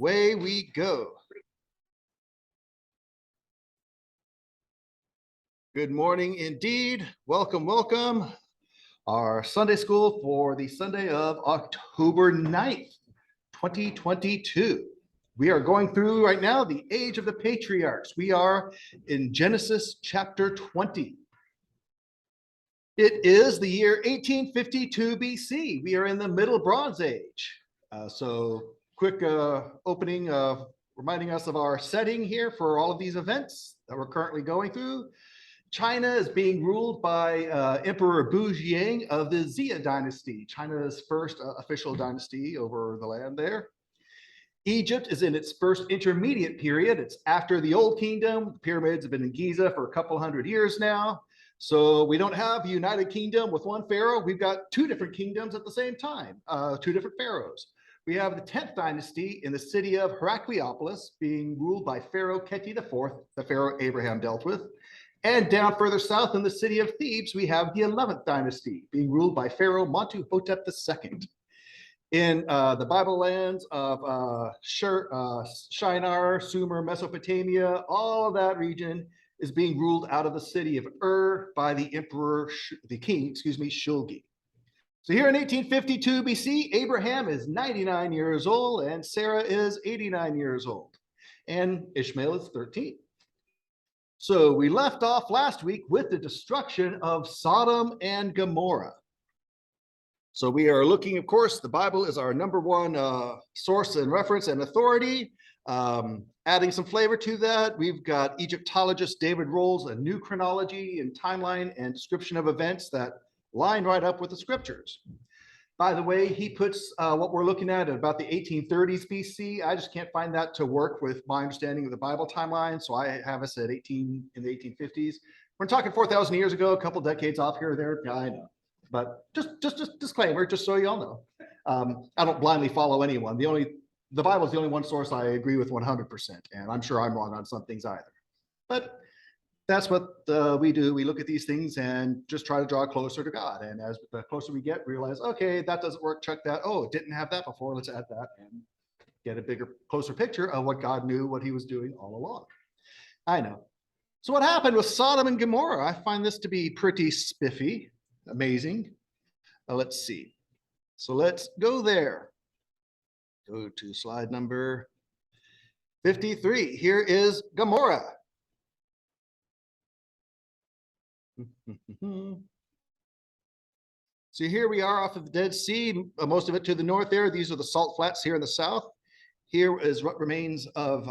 Away we go. Good morning indeed. Welcome, welcome. Our Sunday school for the Sunday of October 9th, 2022. We are going through right now the age of the patriarchs. We are in Genesis chapter 20. It is the year 1852 BC. We are in the Middle Bronze Age. Quick opening of reminding us of our setting here for all of these events that we're currently going through. China is being ruled by Emperor Jiang of the Xia Dynasty, China's first official dynasty over the land there. Egypt is in its first intermediate period. It's after the Old Kingdom. The pyramids have been in Giza for a couple hundred years now. So we don't have a united kingdom with one pharaoh. We've got two different kingdoms at the same time, two different pharaohs. We have the 10th dynasty in the city of Heracleopolis being ruled by Pharaoh Kheti IV, the pharaoh Abraham dealt with. And down further south in the city of Thebes, we have the 11th dynasty being ruled by Pharaoh Montuhotep II. In the Bible lands of Shinar, Sumer, Mesopotamia, all of that region is being ruled out of the city of by the king, Shulgi. So here in 1852 BC, Abraham is 99 years old and Sarah is 89 years old. And Ishmael is 13. So we left off last week with the destruction of Sodom and Gomorrah. So we are looking, of course, the Bible is our number one source and reference and authority. Adding some flavor to that, we've got Egyptologist David Roll's a new chronology and timeline and description of events that line right up with the scriptures. By the way, he puts what we're looking at about the 1830s BC. I just can't find that to work with my understanding of the Bible timeline. So I have us at 18 in the 1850s. We're talking 4,000 years ago, a couple decades off here or there. Yeah, I know. But just disclaimer, just so you all know. I don't blindly follow anyone. The Bible is the only one source I agree with 100%. And I'm sure I'm wrong on some things either. But that's what we do. We look at these things and just try to draw closer to God. And as the closer we get, we realize, okay, that doesn't work. Check that. Oh, it didn't have that before. Let's add that and get a bigger, closer picture of what God knew, what he was doing all along. I know. So what happened with Sodom and Gomorrah? I find this to be pretty spiffy, amazing. Let's see. So let's go there. Go to slide number 53. Here is Gomorrah. So here we are off of the Dead Sea, most of it to the north there. These are the salt flats here in the south. Here is what remains of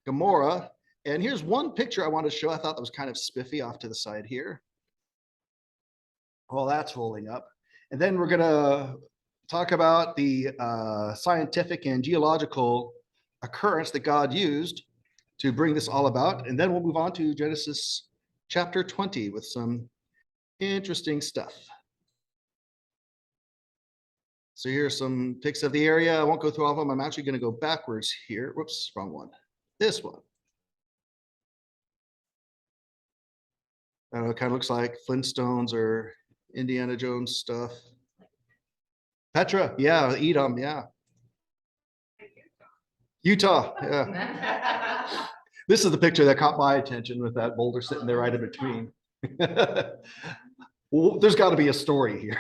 Gomorrah. And here's one picture I want to show. I thought that was kind of spiffy off to the side here. Well, that's rolling up. And then we're going to talk about the scientific and geological occurrence that God used to bring this all about. And then we'll move on to Genesis chapter 20 with some interesting stuff. So here's some pics of the area. I won't go through all of them. I'm actually going to go backwards here. Whoops, wrong one. This one. I don't know, it kind of looks like Flintstones or Indiana Jones stuff. Petra, yeah, Edom, yeah. Utah, yeah. This is the picture that caught my attention with that boulder sitting there right in between. Well, there's got to be a story here.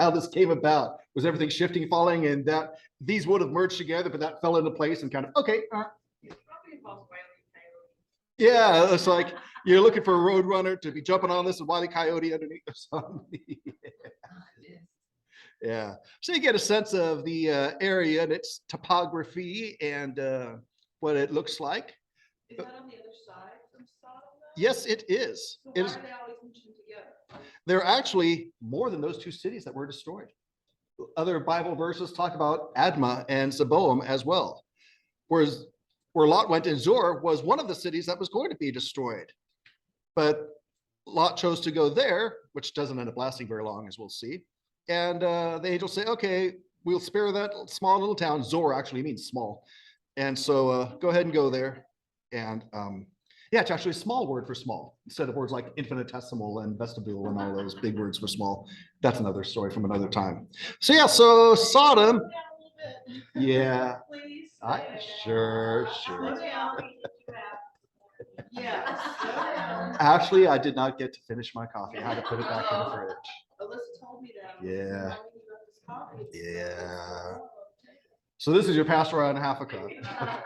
How this came about. Was everything shifting, falling, and that these would have merged together, but that fell into place and kind of, okay. Yeah, it's like you're looking for a road runner to be jumping on this and Wile E. Coyote underneath or something. Yeah. So you get a sense of the area and its topography and what it looks like. Is that on the other side from Sodom? Yes, it is. So why are they always mentioned together? There are actually more than those two cities that were destroyed. Other Bible verses talk about Admah and Zeboam as well. Whereas where Lot went in Zoar was one of the cities that was going to be destroyed. But Lot chose to go there, which doesn't end up lasting very long, as we'll see. And the angels say, okay, we'll spare that small little town. Zoar actually means small. And so go ahead and go there. And yeah, it's actually a small word for small instead of words like infinitesimal and vestibule and all those big words for small. That's another story from another time. So yeah, so Sodom. Yeah. Sure. Slow down. Yeah. Actually, I did not get to finish my coffee. I had to put it back in the fridge. Alyssa told me that. Yeah. When you left this coffee, it's Yeah. so So this is your pastor on half a cup. slow down.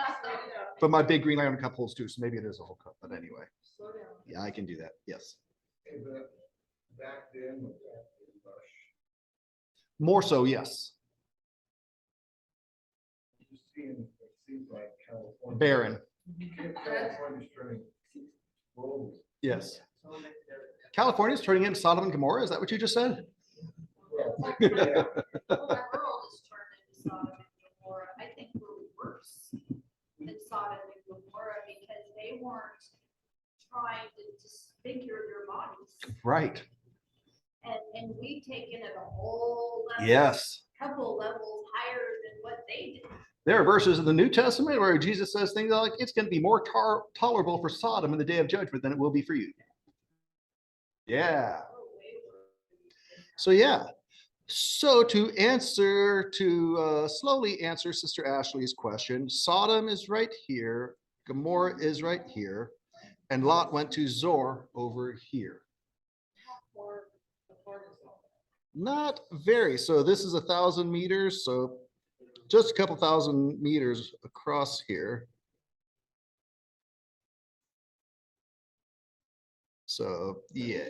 But my big green iron cup holds two, so maybe it is a whole cup. But anyway, Slow down. yeah, I can do that. Yes. Hey, but back then, was that in rush? More so, yes. You see, it seems like California. Barren. California's turning slowly. Yes. California's turning into Sodom and Gomorrah. Is that what you just said? Well, Well, yeah, the world has turned into Sodom and Gomorrah. I think we're worse than Sodom and Gomorrah because they weren't trying to disfigure their bodies. Right. And we've taken it a whole level, Yes. couple levels higher than what they did. There are verses in the New Testament where Jesus says things like, it's going to be more tolerable for Sodom in the day of judgment than it will be for you. Yeah. So, yeah. So to slowly answer Sister Ashley's question, Sodom is right here, Gomorrah is right here, and Lot went to Zor over here. Not very. So this is 1,000 meters. So just a couple thousand meters across here. So yeah,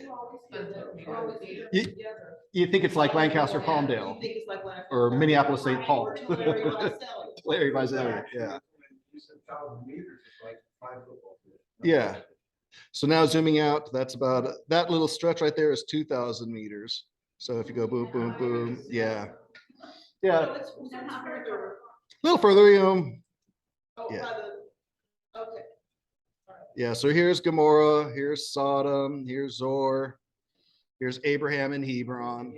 you think it's like Lancaster, Palmdale, or Minneapolis, St. Paul. Larry Visalia, yeah. you said 1,000 meters, it's like 5 football fields. Yeah. So now zooming out, that's about, that little stretch right there is 2,000 meters. So if you go boom, boom, boom, yeah. Yeah, a It's not further. little further, you know. Oh, Yeah. by the, okay. Yeah, so here's Gomorrah, here's Sodom, here's Zor, here's Abraham and Hebron.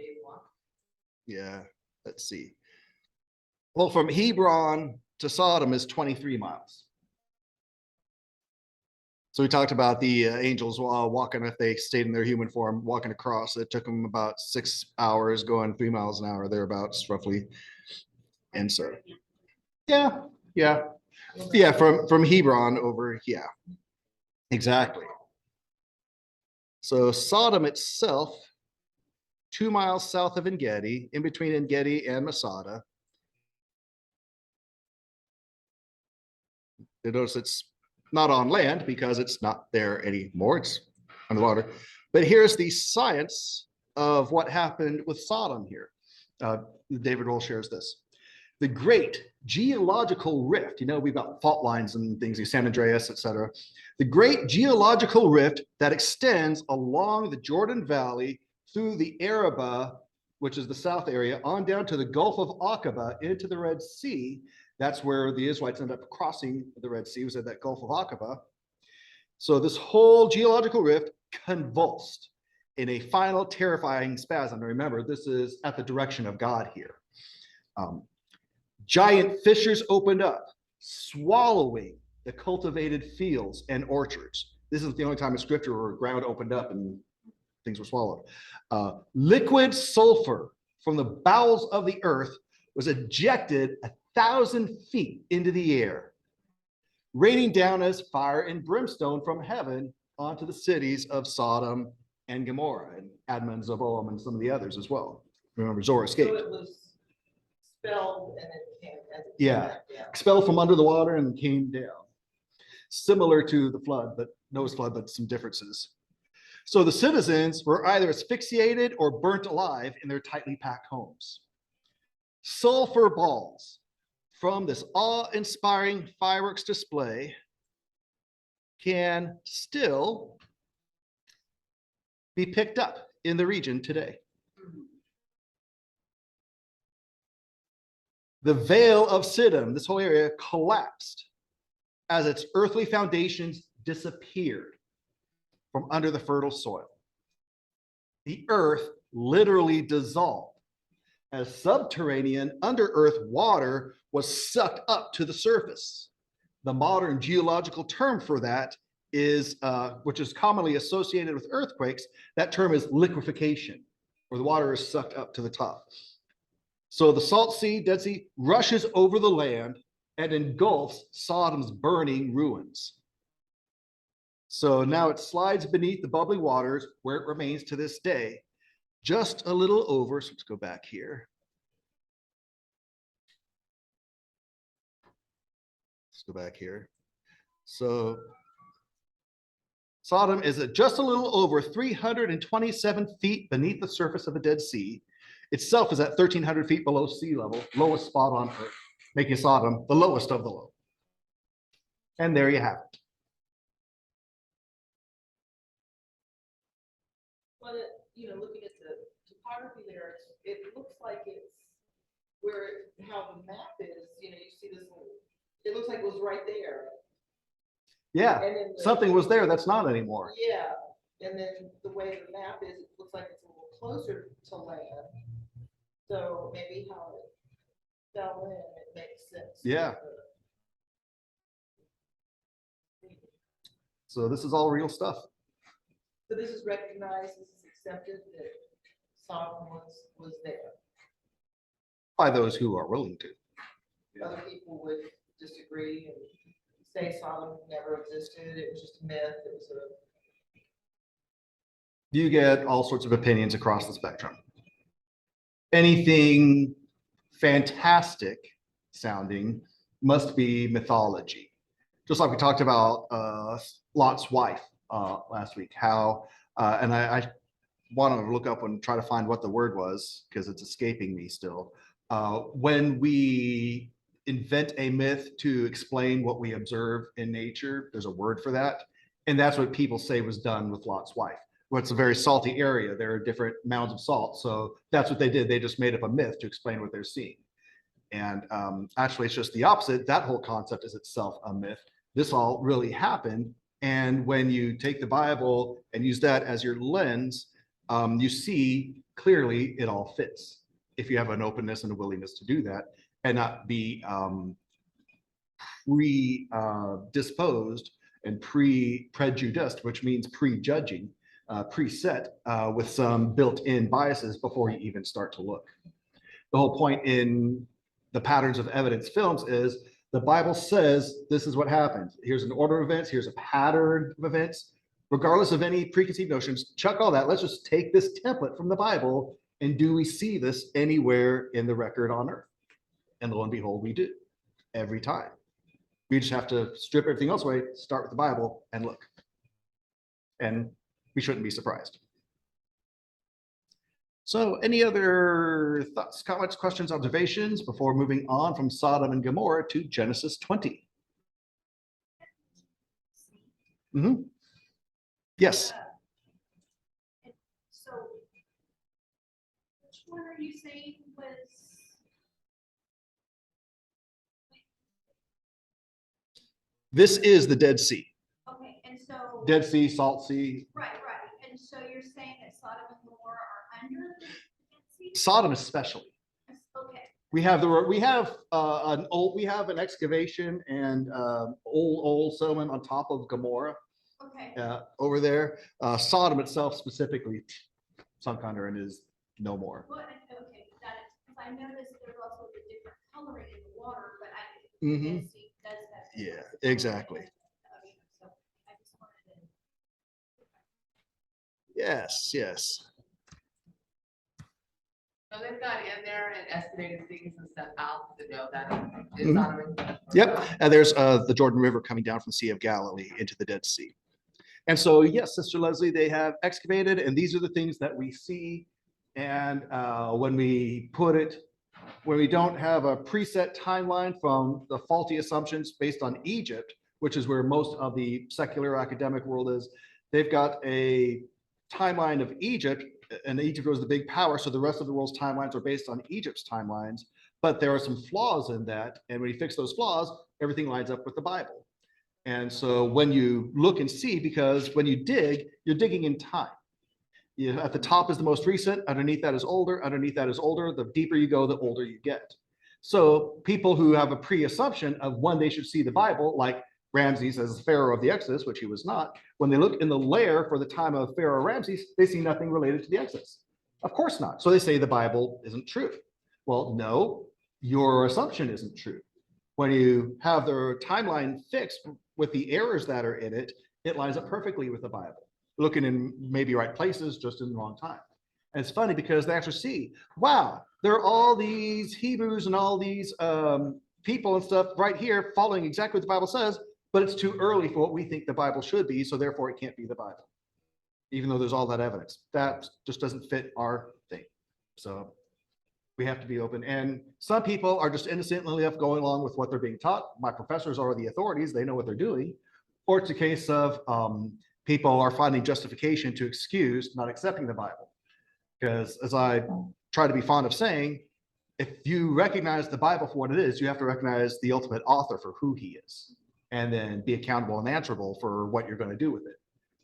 Yeah, let's see. Well, from Hebron to Sodom is 23 miles. So we talked about the angels walking, if they stayed in their human form, walking across. It took them about 6 hours going 3 miles an hour, thereabouts, roughly. And so, yeah. From Hebron over, yeah, exactly. So Sodom itself, 2 miles south of En-Gedi, in between En-Gedi and Masada. You notice it's not on land because it's not there anymore. It's underwater. But here's the science of what happened with Sodom here. David Roll shares this. The great geological rift, you know, we've got fault lines and things, San Andreas, etc. The great geological rift that extends along the Jordan Valley through the Arabah, which is the south area, on down to the Gulf of Aqaba into the Red Sea. That's where the Israelites ended up crossing the Red Sea, was at that Gulf of Aqaba. So this whole geological rift convulsed in a final terrifying spasm. And remember, this is at the direction of God here. Giant fissures opened up, swallowing the cultivated fields and orchards. This is the only time in scripture where ground opened up and things were swallowed. Liquid sulfur from the bowels of the earth was ejected 1,000 feet into the air, raining down as fire and brimstone from heaven onto the cities of Sodom and Gomorrah, and Admah and Zeboam and some of the others as well. Remember, Zor escaped. So it was spelled and it came. Yeah. Expelled from under the water and came down. Similar to the flood, but Noah's flood, but some differences. So the citizens were either asphyxiated or burnt alive in their tightly packed homes. Sulfur balls from this awe-inspiring fireworks display can still be picked up in the region today. The Vale of Siddim, this whole area, collapsed as its earthly foundations disappeared from under the fertile soil. The earth literally dissolved as subterranean under-earth water was sucked up to the surface. The modern geological term for that is, which is commonly associated with earthquakes, that term is liquefaction, where the water is sucked up to the top. So the salt sea, Dead Sea, rushes over the land and engulfs Sodom's burning ruins. So now it slides beneath the bubbling waters where it remains to this day, just a little over. So let's go back here. Let's go back here. So Sodom is at just a little over 327 feet beneath the surface of the Dead Sea. Itself is at 1,300 feet below sea level, lowest spot on Earth, making Sodom the lowest of the low. And there you have it. Well, looking at the topography there, it looks like it's how the map is, you see this little, it looks like it was right there. Yeah, And then something was there that's not anymore. Yeah, and then the way the map is, it looks like it's a little closer to land. So maybe how it fell in, it makes sense. Yeah. So this is all real stuff. So this is recognized, this is accepted that Sodom was there. By those who are willing to. Other people would disagree and say Sodom never existed, it was just a myth, it was You get all sorts of opinions across the spectrum. Anything fantastic sounding must be mythology. Just like we talked about Lot's wife last week, how, and I want to look up and try to find what the word was because it's escaping me still. When we invent a myth to explain what we observe in nature, there's a word for that. And that's what people say was done with Lot's wife. Well, it's a very salty area. There are different mounds of salt. So that's what they did. They just made up a myth to explain what they're seeing. And actually, it's just the opposite. That whole concept is itself a myth. This all really happened. And when you take the Bible and use that as your lens, you see clearly it all fits. If you have an openness and a willingness to do that and not be predisposed and prejudiced, which means prejudging, preset with some built-in biases before you even start to look. The whole point in the patterns of evidence films is the Bible says this is what happens. Here's an order of events. Here's a pattern of events. Regardless of any preconceived notions, chuck all that. Let's just take this template from the Bible and do we see this anywhere in the record on earth? And lo and behold, we do every time. We just have to strip everything else away, start with the Bible and look. And we shouldn't be surprised. So any other thoughts, comments, questions, observations before moving on from Sodom and Gomorrah to Genesis 20? Mm-hmm. Yes. So, which one are you saying was? This is the Dead Sea. Okay, and so. Dead Sea, Salt Sea. Right. And so you're saying that Sodom and Gomorrah are under the Dead Sea? Sodom especially. Okay. We have an excavation and old settlement on top of Gomorrah. Okay. Over there. Sodom itself specifically sunk under and is no more. Well, okay, got it. Because I noticed there's also the different coloring in the water, but Mhm. Dead Sea does have. Yeah, exactly. So I just wanted to. Yes. So they've got in there and estimated things and stuff out to know that it's Mhm. Sodom. Yep. And there's the Jordan River coming down from the Sea of Galilee into the Dead Sea. And so, yes, Sister Leslie, they have excavated, and these are the things that we see. And when we don't have a preset timeline from the faulty assumptions based on Egypt, which is where most of the secular academic world is, they've got a timeline of Egypt, and Egypt was the big power. So the rest of the world's timelines are based on Egypt's timelines, but there are some flaws in that. And when you fix those flaws, everything lines up with the Bible. And so when you look and see, because when you dig, you're digging in time. At the top is the most recent, underneath that is older, underneath that is older. The deeper you go, the older you get. So people who have a pre-assumption of when they should see the Bible, like Ramses as the Pharaoh of the Exodus, which he was not, when they look in the layer for the time of Pharaoh Ramses, they see nothing related to the Exodus. Of course not. So they say the Bible isn't true. Well, no, your assumption isn't true. when you have the timeline fixed with the errors that are in it, it lines up perfectly with the Bible, looking in maybe right places, just in the wrong time. And it's funny because they actually see, wow, there are all these Hebrews and all these people and stuff right here following exactly what the Bible says, but it's too early for what we think the Bible should be, so therefore it can't be the Bible, even though there's all that evidence. That just doesn't fit our thing. So we have to be open. And some people are just innocently left going along with what they're being taught. My professors are the authorities. They know what they're doing. Or it's a case of people are finding justification to excuse not accepting the Bible. Because as I try to be fond of saying, if you recognize the Bible for what it is, you have to recognize the ultimate author for who he is, and then be accountable and answerable for what you're going to do with it.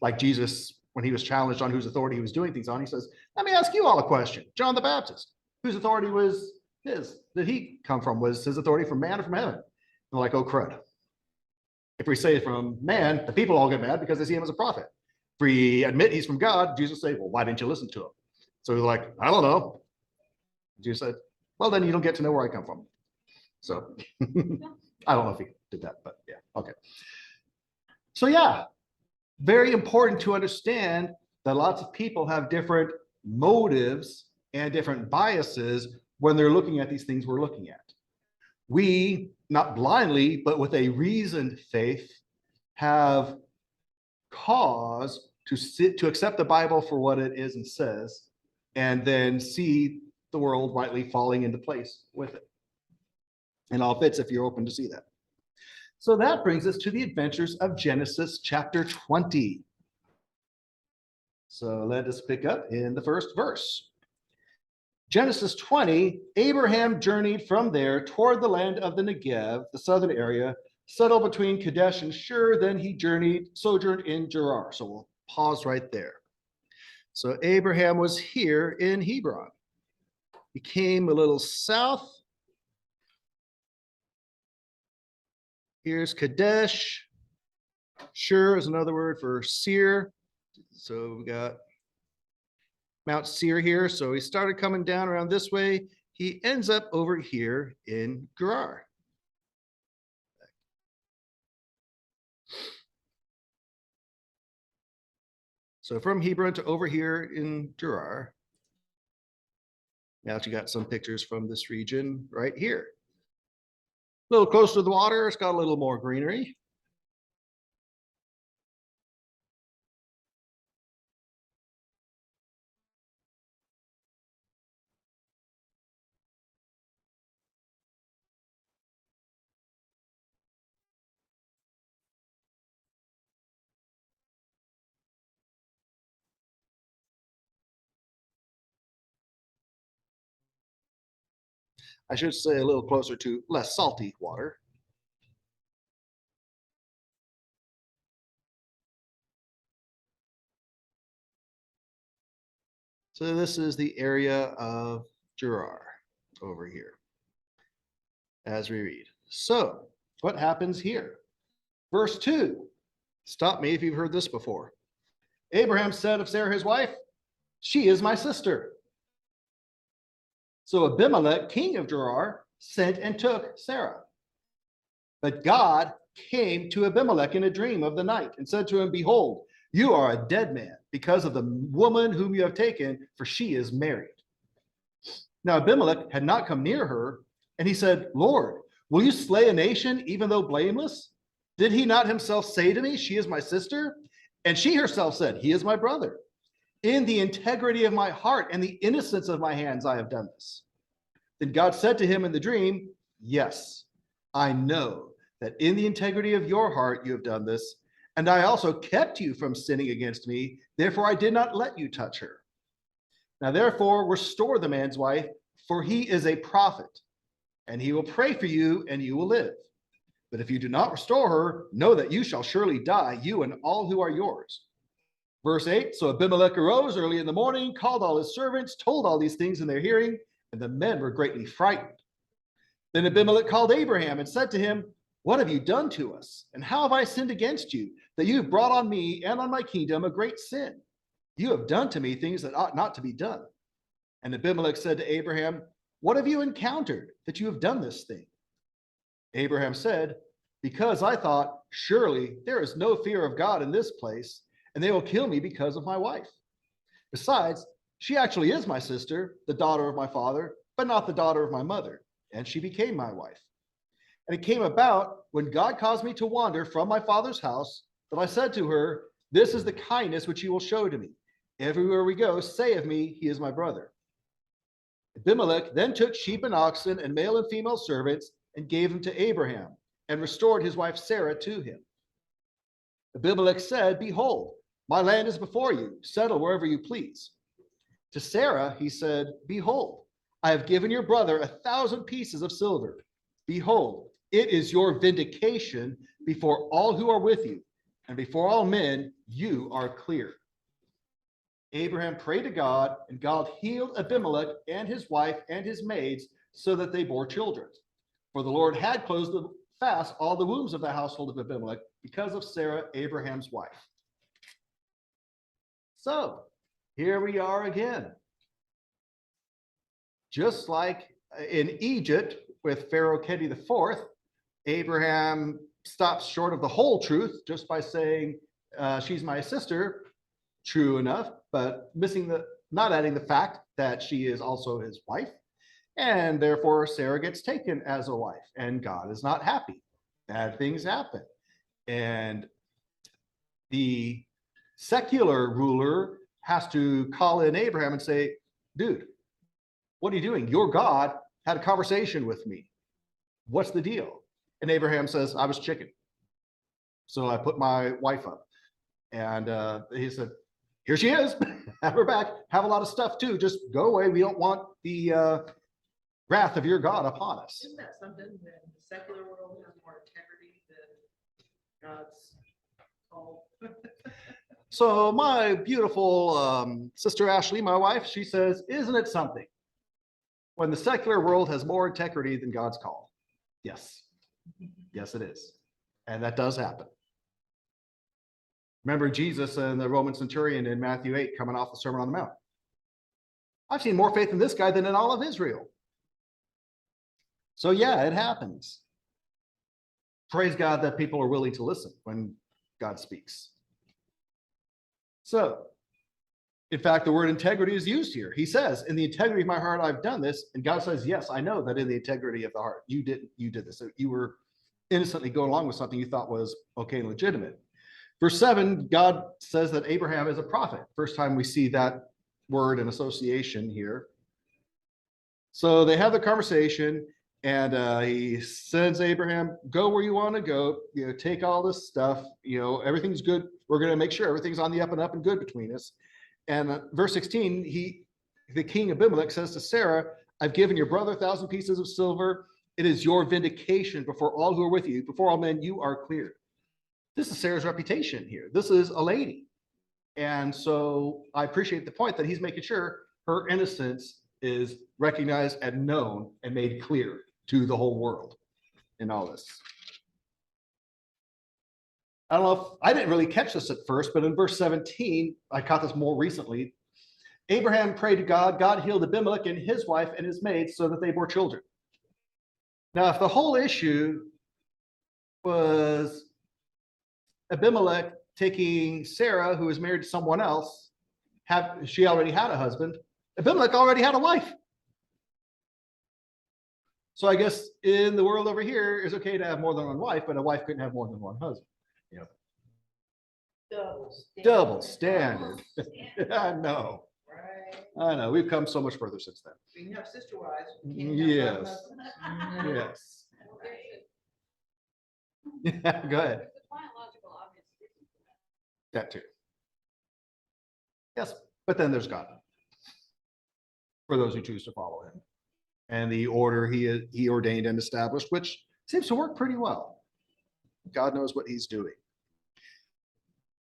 Like Jesus, when he was challenged on whose authority he was doing things on, he says, let me ask you all a question. John the Baptist, whose authority was his? Did he come from? Was his authority from man or from heaven? And they're like, oh, crud. If we say from man, the people all get mad because they see him as a prophet. If we admit he's from God, Jesus say, well, why didn't you listen to him? So he's like, I don't know. Jesus said, well, then you don't get to know where I come from. So I don't know if he did that, but yeah, okay. So yeah, very important to understand that lots of people have different motives and different biases when they're looking at these things we're looking at. We, not blindly, but with a reasoned faith, have cause to accept the Bible for what it is and says, and then see the world rightly falling into place with it. And all fits if you're open to see that. So that brings us to the adventures of Genesis chapter 20. So let us pick up in the first verse. Genesis 20, Abraham journeyed from there toward the land of the Negev, the southern area, settled between Kadesh and Shur. Then he sojourned in Gerar. So we'll pause right there. So Abraham was here in Hebron. He came a little south. Here's Kadesh. Shur is another word for seer. So we got Mount Seir here. So he started coming down around this way. He ends up over here in Gerar. So from Hebron to over here in Gerar. Now you got some pictures from this region right here. A little closer to the water, it's got a little more greenery. I should say a little closer to less salty water. So this is the area of Gerar over here, as we read. So what happens here? Verse 2. Stop me if you've heard this before. Abraham said of Sarah his wife, she is my sister. So Abimelech, king of Gerar, sent and took Sarah. But God came to Abimelech in a dream of the night and said to him, behold, you are a dead man because of the woman whom you have taken, for she is married. Now Abimelech had not come near her, and he said, Lord, will you slay a nation even though blameless? Did he not himself say to me, she is my sister? And she herself said, he is my brother. In the integrity of my heart and the innocence of my hands, I have done this. Then God said to him in the dream, yes, I know that in the integrity of your heart you have done this, and I also kept you from sinning against me. Therefore, I did not let you touch her. Now, therefore, restore the man's wife, for he is a prophet, and he will pray for you, and you will live. But if you do not restore her, know that you shall surely die, you and all who are yours. Verse 8, so Abimelech arose early in the morning, called all his servants, told all these things in their hearing, and the men were greatly frightened. Then Abimelech called Abraham and said to him, what have you done to us? And how have I sinned against you, that you have brought on me and on my kingdom a great sin? You have done to me things that ought not to be done. And Abimelech said to Abraham, what have you encountered that you have done this thing? Abraham said, because I thought, surely there is no fear of God in this place, and they will kill me because of my wife. Besides, she actually is my sister, the daughter of my father, but not the daughter of my mother, and she became my wife. And it came about when God caused me to wander from my father's house that I said to her, this is the kindness which you will show to me. Everywhere we go, say of me, he is my brother. Abimelech then took sheep and oxen and male and female servants and gave them to Abraham and restored his wife Sarah to him. Abimelech said, behold, my land is before you. Settle wherever you please. To Sarah, he said, behold, I have given your brother 1,000 pieces of silver. Behold, it is your vindication before all who are with you, and before all men, you are clear. Abraham prayed to God, and God healed Abimelech and his wife and his maids so that they bore children. For the Lord had closed fast all the wombs of the household of Abimelech because of Sarah, Abraham's wife. So here we are again. Just like in Egypt with Pharaoh Khedi IV, Abraham stops short of the whole truth just by saying, she's my sister, true enough, but not adding the fact that she is also his wife. And therefore, Sarah gets taken as a wife, and God is not happy. Bad things happen. And the secular ruler has to call in Abraham and say, dude, what are you doing? Your God had a conversation with me. What's the deal? And Abraham says, I was chicken. So I put my wife up. And he said, here she is. Have her back. Have a lot of stuff too. Just go away. We don't want the wrath of your God upon us. Isn't that something that the secular world has more integrity than God's call? So my beautiful sister Ashley, my wife, she says, isn't it something when the secular world has more integrity than God's call? Yes. Yes, it is. And that does happen. Remember Jesus and the Roman centurion in Matthew 8 coming off the Sermon on the Mount. I've seen more faith in this guy than in all of Israel. So yeah, it happens. Praise God that people are willing to listen when God speaks. So, in fact, the word integrity is used here. He says, in the integrity of my heart, I've done this. And God says, yes, I know that in the integrity of the heart, you did this. So you were innocently going along with something you thought was okay and legitimate. Verse 7, God says that Abraham is a prophet. First time we see that word and association here. So they have the conversation, and he sends Abraham, go where you want to go, take all this stuff, everything's good. We're going to make sure everything's on the up and up and good between us. And verse 16, the king Abimelech says to Sarah, I've given your brother 1,000 pieces of silver. It is your vindication before all who are with you. Before all men, you are clear. This is Sarah's reputation here. This is a lady. And so I appreciate the point that he's making sure her innocence is recognized and known and made clear to the whole world in all this. I don't know if I didn't really catch this at first, but in verse 17, I caught this more recently. Abraham prayed to God. God healed Abimelech and his wife and his maids so that they bore children. Now, if the whole issue was Abimelech taking Sarah, who was married to someone else, she already had a husband, Abimelech already had a wife. So I guess in the world over here, it's okay to have more than one wife, but a wife couldn't have more than one husband. Double standard. I know. Right. I know. We've come so much further since then. We can have sister wives. Yes. Yes. Yeah, go ahead. The biological obvious reason for that. That too. Yes, but then there's God for those who choose to follow him and the order he ordained and established, which seems to work pretty well. God knows what he's doing.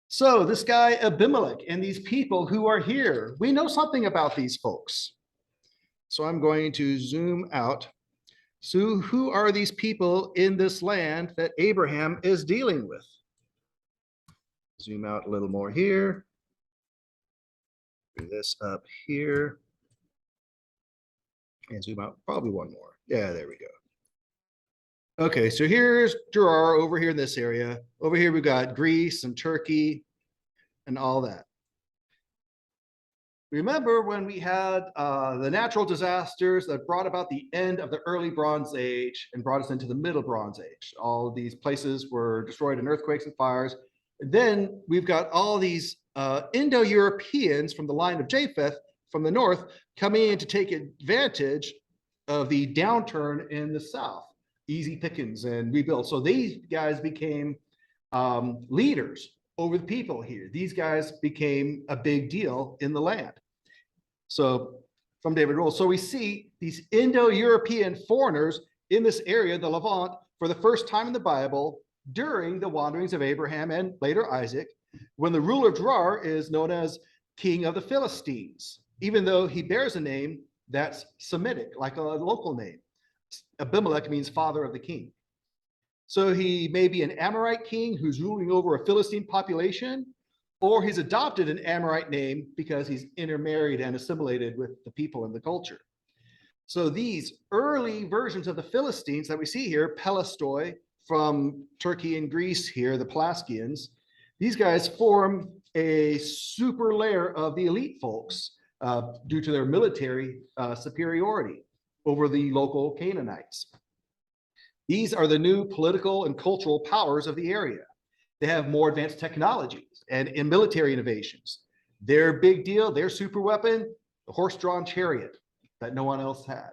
So this guy Abimelech and these people who are here, we know something about these folks. So I'm going to zoom out. So who are these people in this land that Abraham is dealing with? Zoom out a little more here. Bring this up here. And zoom out probably one more. Yeah, there we go. Okay, so here's Gerar over here in this area. Over here, we've got Greece and Turkey and all that. Remember when we had the natural disasters that brought about the end of the early Bronze Age and brought us into the Middle Bronze Age? All of these places were destroyed in earthquakes and fires. And then we've got all these Indo-Europeans from the line of Japheth from the north coming in to take advantage of the downturn in the south. Easy pickings and rebuild. So these guys became leaders over the people here. These guys became a big deal in the land. So from David Rule. So we see these Indo-European foreigners in this area, the Levant, for the first time in the Bible during the wanderings of Abraham and later Isaac, when the ruler of Gerar is known as King of the Philistines, even though he bears a name that's Semitic, like a local name. Abimelech means father of the king. So he may be an Amorite king who's ruling over a Philistine population, or he's adopted an Amorite name because he's intermarried and assimilated with the people and the culture. So these early versions of the Philistines that we see here, Pelastoi from Turkey and Greece here, the Pelasgians, these guys form a super layer of the elite folks due to their military superiority over the local Canaanites. These are the new political and cultural powers of the area. They have more advanced technologies and in military innovations. Their big deal, their super weapon, the horse-drawn chariot that no one else had.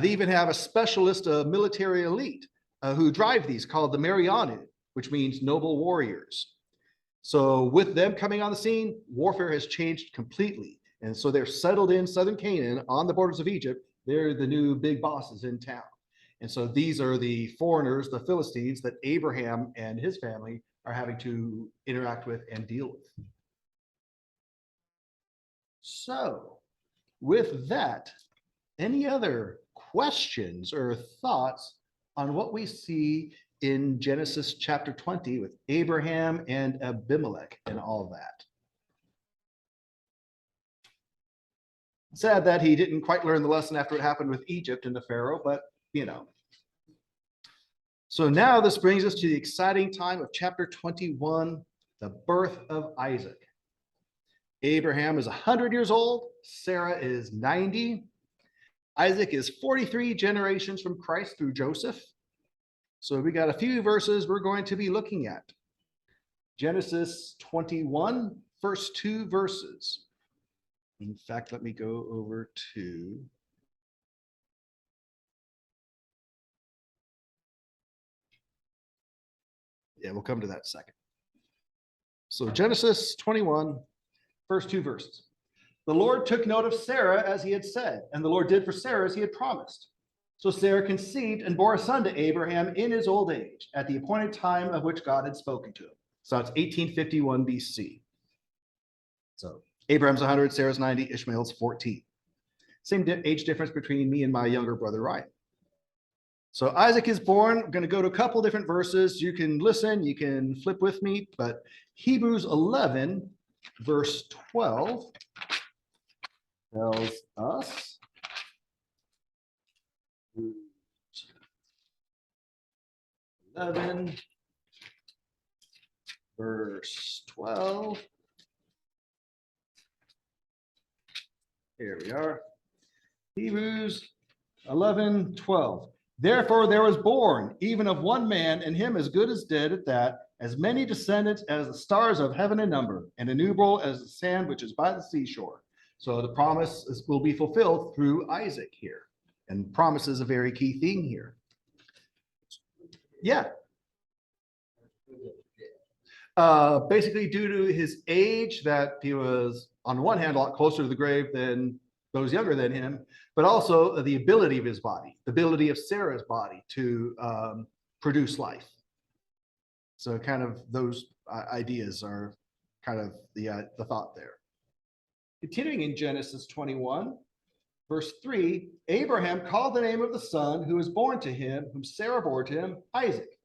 They even have a specialist military elite who drive these called the Marianu, which means noble warriors. So with them coming on the scene, warfare has changed completely. And so they're settled in southern Canaan on the borders of Egypt. They're the new big bosses in town. And so these are the foreigners, the Philistines, that Abraham and his family are having to interact with and deal with. So with that, any other questions or thoughts on what we see in Genesis chapter 20 with Abraham and Abimelech and all that? Sad that he didn't quite learn the lesson after it happened with Egypt and the Pharaoh, but you know. So now this brings us to the exciting time of chapter 21, the birth of Isaac. Abraham is 100 years old. Sarah is 90. Isaac is 43 generations from Christ through Joseph. So we got a few verses we're going to be looking at. Genesis 21, first 2 verses. In fact, let me go over to we'll come to that second. So Genesis 21, first 2 verses. The Lord took note of Sarah as he had said, and the Lord did for Sarah as he had promised. So Sarah conceived and bore a son to Abraham in his old age, at the appointed time of which God had spoken to him. So it's 1851 BC. So Abraham's 100, Sarah's 90, Ishmael's 14. Same age difference between me and my younger brother Ryan. So Isaac is born. I'm going to go to a couple different verses. You can listen, you can flip with me, but Hebrews 11, verse 12 tells us 11, verse 12. Here we are. Hebrews 11, 12. Therefore there was born, even of one man, and him as good as dead at that, as many descendants as the stars of heaven in number, and innumerable as the sand which is by the seashore. So the promise will be fulfilled through Isaac here. And promise is a very key thing here. Yeah. Basically due to his age, that he was on one hand a lot closer to the grave than those younger than him, but also the ability of his body, the ability of Sarah's body to produce life. So kind of those ideas are kind of the thought there. Continuing in Genesis 21, verse 3, Abraham called the name of the son who was born to him, whom Sarah bore to him, Isaac.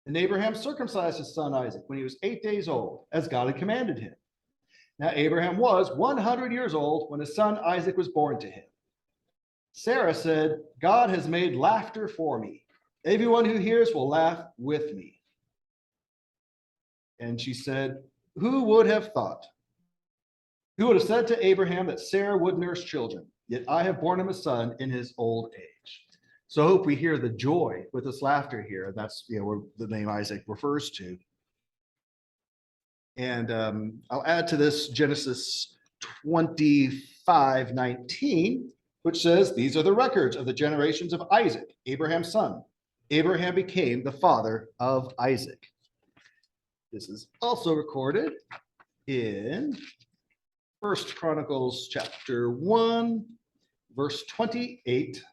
And Abraham circumcised his son Isaac when he was 8 days old, as God had commanded him. Now Abraham was 100 years old when his son Isaac was born to him. Sarah said, God has made laughter for me. Everyone who hears will laugh with me. And she said, who would have thought? Who would have said to Abraham that Sarah would nurse children? Yet I have borne him a son in his old age. So I hope we hear the joy with this laughter here. That's where the name Isaac refers to. And I'll add to this Genesis 25:19, which says, these are the records of the generations of Isaac, Abraham's son. Abraham became the father of Isaac. This is also recorded in 1 Chronicles chapter 1, verse 28.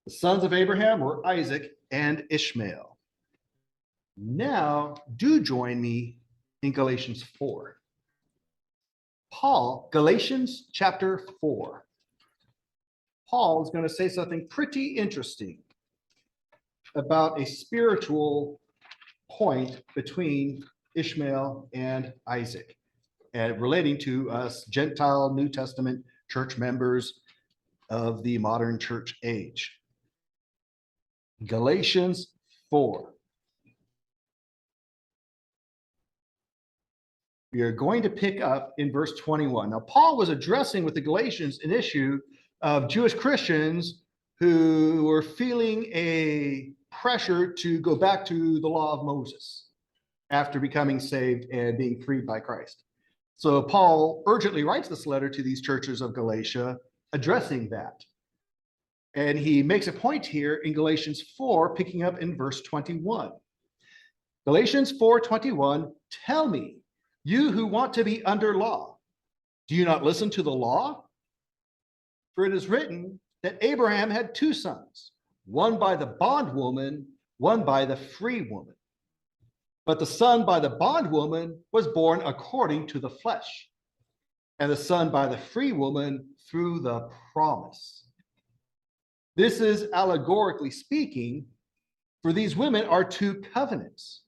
The sons of Abraham were Isaac and Ishmael. Now, do join me in Galatians 4. Galatians chapter 4. Paul is going to say something pretty interesting about a spiritual point between Ishmael and Isaac, and relating to us Gentile New Testament church members of the modern church age. Galatians 4. We are going to pick up in verse 21. Now, Paul was addressing with the Galatians an issue of Jewish Christians who were feeling a pressure to go back to the law of Moses after becoming saved and being freed by Christ. So Paul urgently writes this letter to these churches of Galatia addressing that. And he makes a point here in Galatians 4, picking up in verse 21. Galatians 4:21, tell me, you who want to be under law, do you not listen to the law? For it is written that Abraham had two sons, one by the bondwoman, one by the free woman. But the son by the bondwoman was born according to the flesh, and the son by the free woman through the promise. This is allegorically speaking, for these women are two covenants.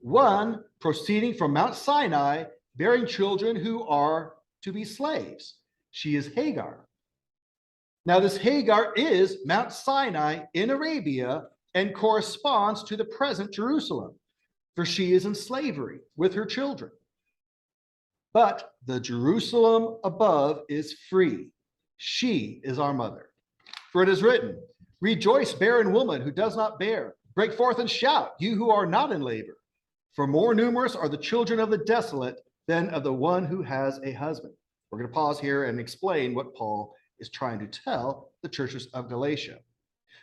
One proceeding from Mount Sinai, bearing children who are to be slaves. She is Hagar. Now, this Hagar is Mount Sinai in Arabia and corresponds to the present Jerusalem, for she is in slavery with her children. But the Jerusalem above is free. She is our mother. For it is written, rejoice, barren woman who does not bear. Break forth and shout, you who are not in labor. For more numerous are the children of the desolate than of the one who has a husband. We're going to pause here and explain what Paul is trying to tell the churches of Galatia.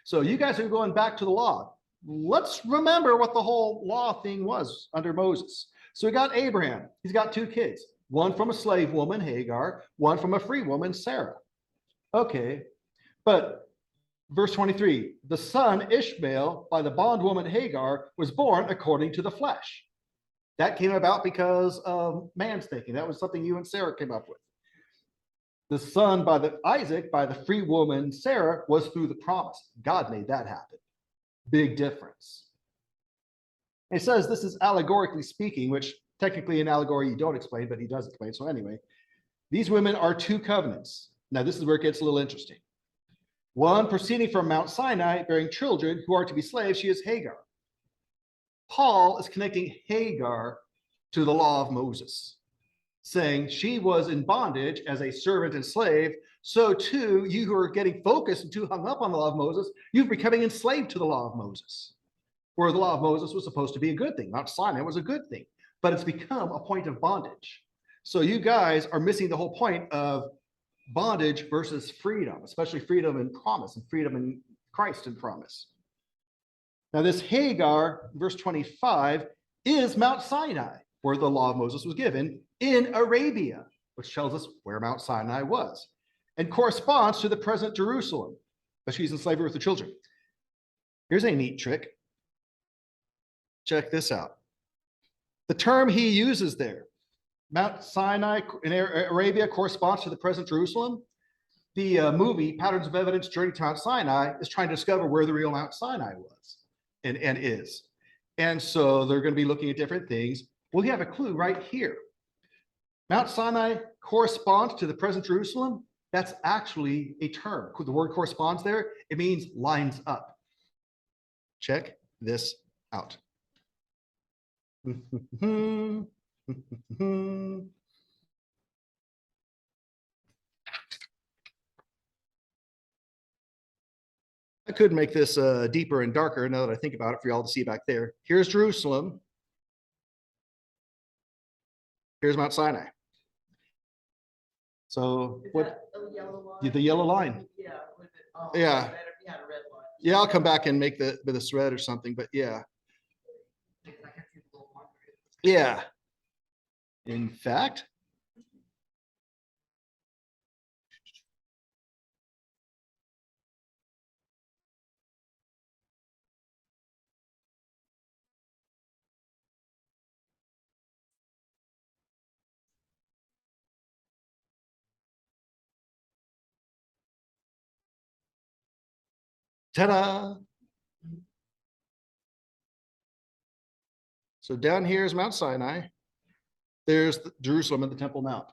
So you guys are going back to the law. Let's remember what the whole law thing was under Moses. So we got Abraham. He's got two kids, one from a slave woman, Hagar, one from a free woman, Sarah. Okay, but verse 23, the son Ishmael by the bondwoman Hagar was born according to the flesh. That came about because of man's thinking. That was something you and Sarah came up with. The son by Isaac by the free woman Sarah was through the promise. God made that happen. Big difference. It says this is allegorically speaking, which technically in allegory you don't explain, but he does explain. So anyway, these women are two covenants. Now this is where it gets a little interesting. One proceeding from Mount Sinai, bearing children who are to be slaves, she is Hagar. Paul is connecting Hagar to the law of Moses, saying she was in bondage as a servant and slave. So too, you who are getting focused and too hung up on the law of Moses, you're becoming enslaved to the law of Moses, where the law of Moses was supposed to be a good thing. Mount Sinai was a good thing, but it's become a point of bondage. So you guys are missing the whole point of bondage versus freedom, especially freedom in promise and freedom in Christ and promise. Now this Hagar, verse 25, is Mount Sinai, where the law of Moses was given in Arabia, which tells us where Mount Sinai was, and corresponds to the present Jerusalem, but she's in slavery with the children. Here's a neat trick. Check this out. The term he uses there, Mount Sinai in Arabia, corresponds to the present Jerusalem. The movie Patterns of Evidence, Journey to Mount Sinai, is trying to discover where the real Mount Sinai was and is. And so they're going to be looking at different things. Well, you have a clue right here. Mount Sinai corresponds to the present Jerusalem. That's actually a term. The word corresponds there. It means lines up. Check this out. I could make this deeper and darker now that I think about it for y'all to see back there. Here's Jerusalem. Here's Mount Sinai. So Is what? that a yellow line? The yellow line. Yeah. with it- oh, Yeah. better if you had a red line. Yeah, I'll come back and make the with a thread or something, but yeah. Because I can see the little marker. Yeah. In fact, ta-da. So down here is Mount Sinai. There's Jerusalem and the Temple Mount.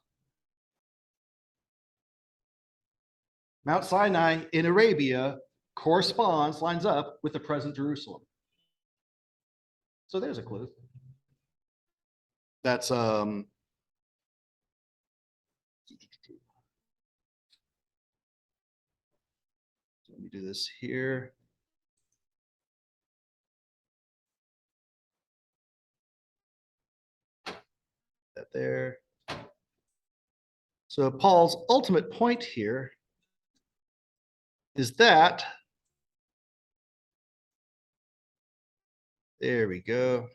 Mount Sinai in Arabia corresponds, lines up with the present Jerusalem. So there's a clue. That's let me do this here. That there. So Paul's ultimate point here is that, there we go.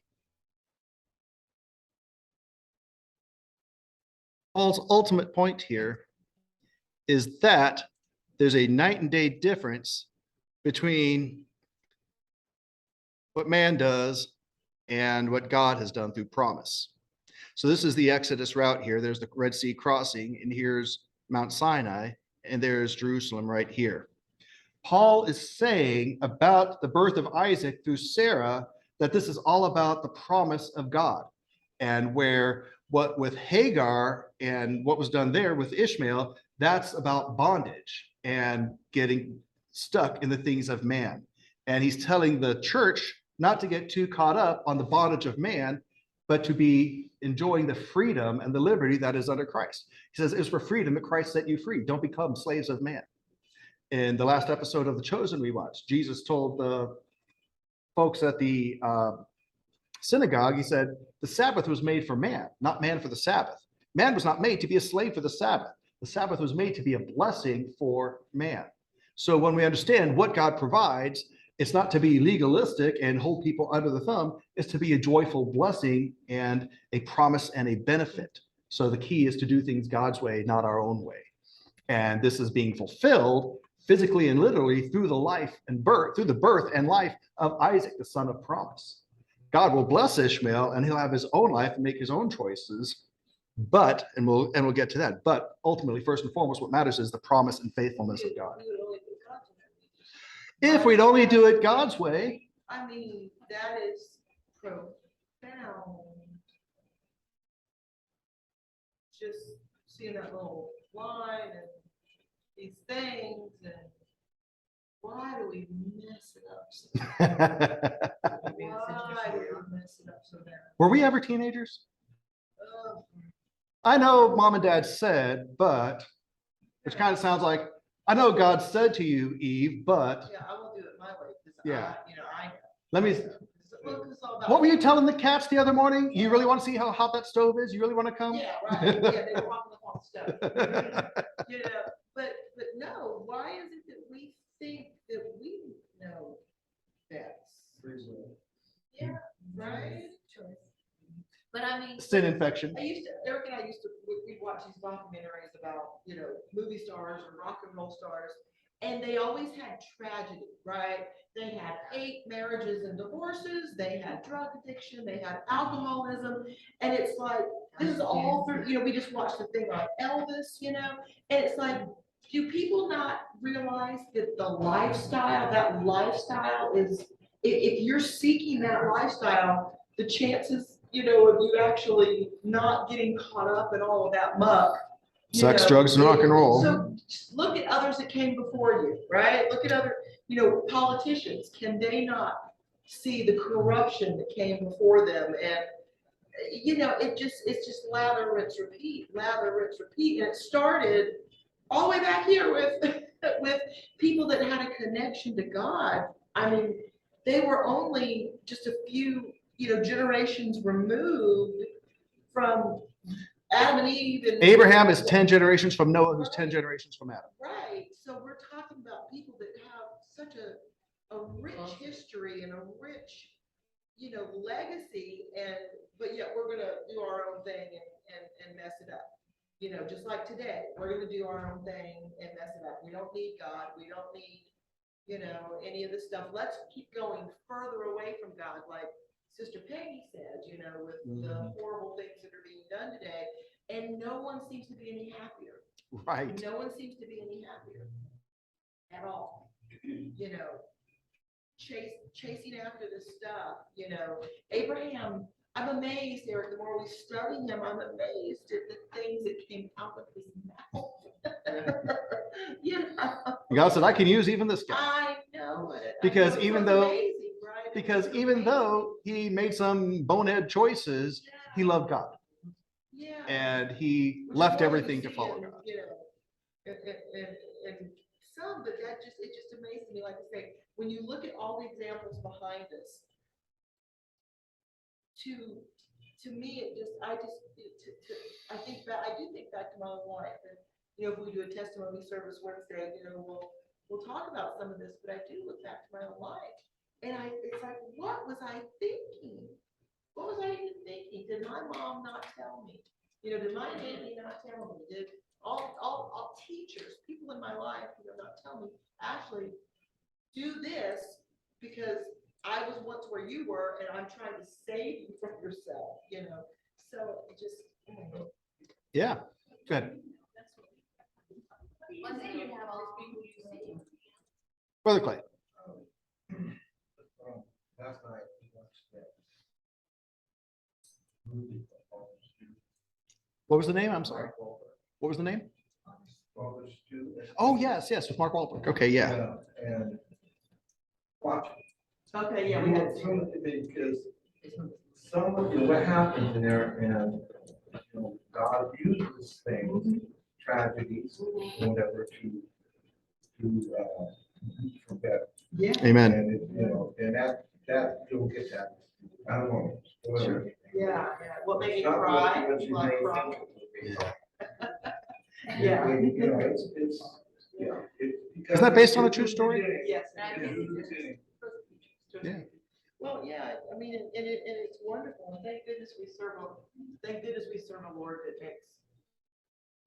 Paul's ultimate point here is that there's a night and day difference between what man does and what God has done through promise. So this is the Exodus route here. There's the Red Sea crossing, and here's Mount Sinai, and there's Jerusalem right here. Paul is saying about the birth of Isaac through Sarah that this is all about the promise of God, and where what with Hagar and what was done there with Ishmael, that's about bondage and getting stuck in the things of man. And he's telling the church not to get too caught up on the bondage of man, but to be enjoying the freedom and the liberty that is under Christ. He says, it's for freedom that Christ set you free. Don't become slaves of man. In the last episode of The Chosen we watched, Jesus told the folks at the synagogue, he said, the Sabbath was made for man, not man for the Sabbath. Man was not made to be a slave for the Sabbath. The Sabbath was made to be a blessing for man. So when we understand what God provides, it's not to be legalistic and hold people under the thumb. It's to be a joyful blessing and a promise and a benefit. So the key is to do things God's way, not our own way. And this is being fulfilled physically and literally through the life and birth, through the birth and life of Isaac, the son of promise. God will bless Ishmael and he'll have his own life and make his own choices. But, and we'll get to that, but ultimately, first and foremost, what matters is the promise and faithfulness of God. If we'd only do it God's way. I mean, that is profound. Just seeing that little line and these things, and why do we mess it up so bad? Why do we mess it up so bad? Were we ever teenagers? Oh, I know mom and dad said, but, which kind of sounds like, I know God said to you, Eve, but yeah, I won't do it my way, because Yeah. I know. let me, Look, it's all about- what were you telling the cats the other morning? You really want to see how hot that stove is? You really want to come? Yeah, right, yeah, they were walking up on stuff. You know, but no, why is it that we think that we know best? Yeah, right? But I mean, Sin infection. Eric and I used to, we'd watch these documentaries about, movie stars or rock and roll stars, and they always had tragedy, right? They had 8 marriages and divorces, they had drug addiction, they had alcoholism, and it's like, this is all through, we just watched the thing on Elvis, and it's like, do people not realize that that lifestyle is, if you're seeking that lifestyle, the chances, of you actually not getting caught up in all of that muck. Sex, drugs, and rock and roll. So just look at others that came before you, right? Look at other, politicians. Can they not see the corruption that came before them. And, it's just lather, rinse, repeat, lather, rinse, repeat. And it started all the way back here with, with people that had a connection to God. I mean, they were only just a few, generations removed from Adam and Eve. And Abraham is 10 generations from Noah, who's 10 generations from Adam. right. So we're talking about people that have such a rich history and a rich, legacy, but yet we're gonna do our own thing and mess it up. Just like today, we're gonna do our own thing and mess it up. We don't need God. We don't need, any of this stuff. Let's keep going further away from God, like Sister Peggy said, with the horrible things that are being done today, and no one seems to be any happier. Right. No one seems to be any happier at all. Chasing after this stuff, Abraham, I'm amazed, Eric, the more we study him, I'm amazed at the things that came out of his mouth. God said, I can use even this guy. I know it. Because I know, even it's though- amazing, right? Because It's even amazing. though he made some bonehead choices, he loved God. Yeah. And he Which is left why everything you to see follow in, God. And some, but it just amazes me, like I say, when you look at all the examples behind us, to me, I do think back to my own life, and, if we do a testimony service Wednesday, we'll talk about some of this, but I do look back to my own life, and it's like, what was I thinking? What was I even thinking? Did my mom not tell me? Did my nanny not tell me? Did all teachers, people in my life, not tell me, Ashley, do this because I was once where you were and I'm trying to save you from yourself, So it just. Yeah. Good. One thing you have all these people you see. Brother Clay. Last night, we watched that movie. What was the name? I'm sorry. What was the name? Oh, yes, with Mark Wahlberg. Okay, yeah. And watch it. Okay, yeah, we had to. Because some of what happened there, and God uses things, tragedies, whatever, to forget. Yeah. Amen. And and that you'll get that. I don't know. Whatever. Yeah. What made me Not cry? what you Like may cry. think it would be. Yeah. It's Isn't that based on a true story? Yes. Yeah. Well, yeah, I mean, and it's wonderful, and thank goodness we serve a Lord that makes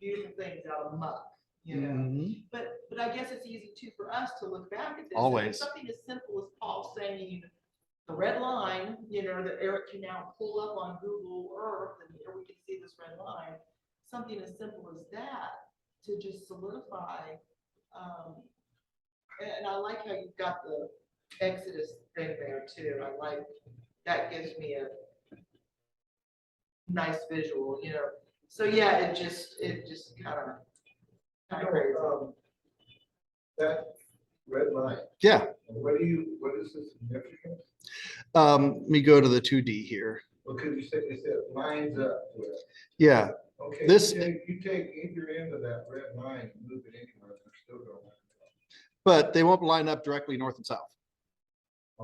beautiful things out of muck, Mhm. But I guess it's easy too for us to look back at this. Always. Something as simple as Paul saying, the red line, that Eric can now pull up on Google Earth, and here we can see this red line. Something as simple as that to just solidify. And I like how you've got the Exodus thing there too. I like, that gives me a nice visual, So yeah, it just kind of crazy. That red line, Yeah. what is the significance? Let me go to the 2D here. Because you said it lines up with. Yeah. Okay, This- you take either end of that red line and move it anywhere, they're still going to line But they won't line up directly north and south. up.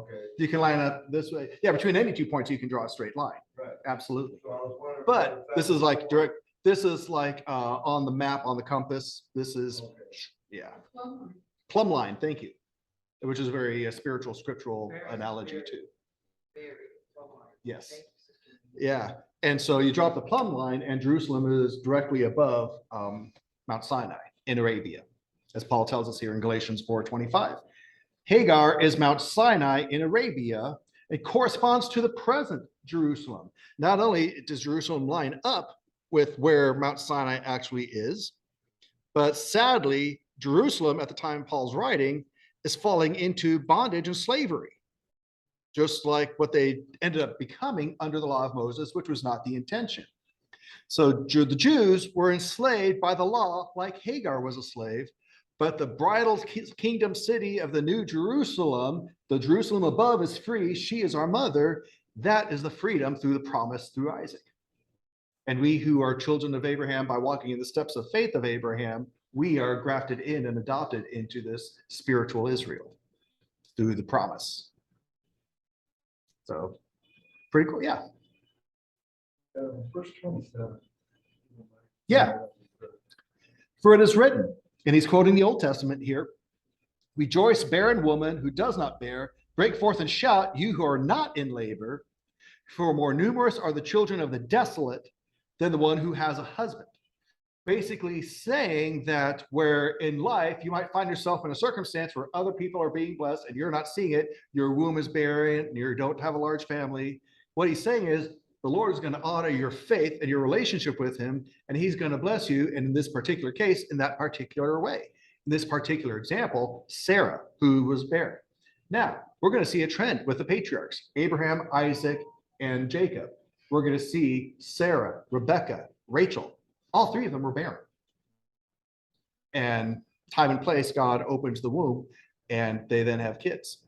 Okay, You can line up this way. Yeah, between any 2 points, you can draw a straight line. right. Absolutely. So I was wondering. But this is like direct, this is like on the map, on the compass. This is, Okay. yeah. Plumb line, thank you. Which is a very spiritual, scriptural Very, analogy very. too. Very well. Yes. Thank you, sister. Yeah. And so you drop the plumb line and Jerusalem is directly above Mount Sinai in Arabia, as Paul tells us here in Galatians 4:25. Hagar is Mount Sinai in Arabia. It corresponds to the present Jerusalem. Not only does Jerusalem line up with where Mount Sinai actually is, but sadly, Jerusalem at the time Paul's writing is falling into bondage and slavery, just like what they ended up becoming under the law of Moses, which was not the intention. So the Jews were enslaved by the law like Hagar was a slave, but the bridal kingdom city of the New Jerusalem The Jerusalem above is free. She is our mother. That is the freedom through the promise through Isaac. And we who are children of Abraham by walking in the steps of faith of Abraham, we are grafted in and adopted into this spiritual Israel through the promise. So pretty cool. Yeah. Verse 27. Yeah. For it is written, and he's quoting the Old Testament here, rejoice, barren woman who does not bear, break forth and shout, you who are not in labor, for more numerous are the children of the desolate than the one who has a husband. Basically saying that where in life you might find yourself in a circumstance where other people are being blessed and you're not seeing it, your womb is barren, and you don't have a large family. What he's saying is the Lord is going to honor your faith and your relationship with him, and he's going to bless you. And in this particular case, in that particular way. In this particular example, Sarah, who was barren. Now, we're going to see a trend with the patriarchs, Abraham, Isaac, and Jacob. We're going to see Sarah, Rebecca, Rachel. All three of them were barren. And time and place, God opens the womb, and they then have kids.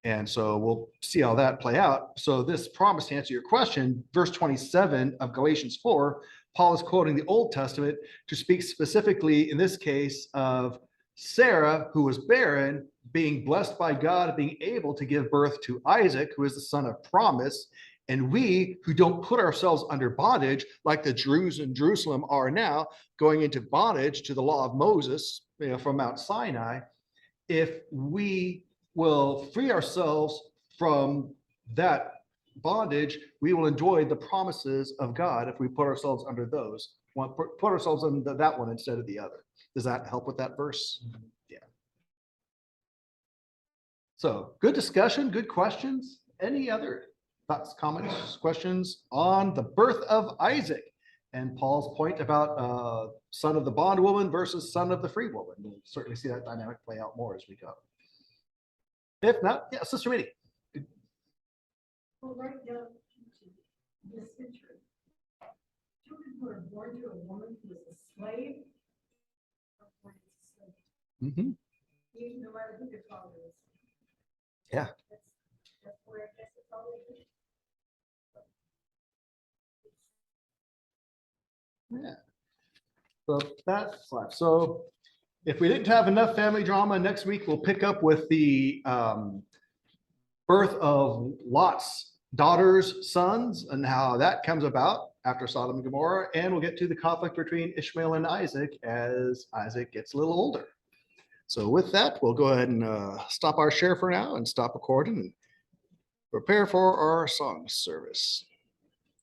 And so we'll see how that play out. So this promise, to answer your question, verse 27 of Galatians 4, Paul is quoting the Old Testament to speak specifically, in this case, of Sarah, who was barren, being blessed by God, being able to give birth to Isaac, who is the son of promise. And we who don't put ourselves under bondage, like the Jews in Jerusalem are now, going into bondage to the law of Moses, from Mount Sinai, if we will free ourselves from that bondage, we will enjoy the promises of God if we put ourselves under those, put ourselves under that one instead of the other. Does that help with that verse? Yeah. So good discussion, good questions. Any other thoughts, comments, questions on the birth of Isaac and Paul's point about son of the bondwoman versus son of the free woman? We'll certainly see that dynamic play out more as we go. If not, yeah, Sister Minnie. Well, right down to this century, children who are born to a woman who is a slave are born as a slave. Mhm. Even no matter who their father is. Yeah. That's where I guess it's always been. Yeah. So that's life. So if we didn't have enough family drama, next week we'll pick up with the birth of Lot's daughters, sons, and how that comes about after Sodom and Gomorrah. And we'll get to the conflict between Ishmael and Isaac as Isaac gets a little older. So with that, we'll go ahead and stop our share for now and stop recording and prepare for our song service.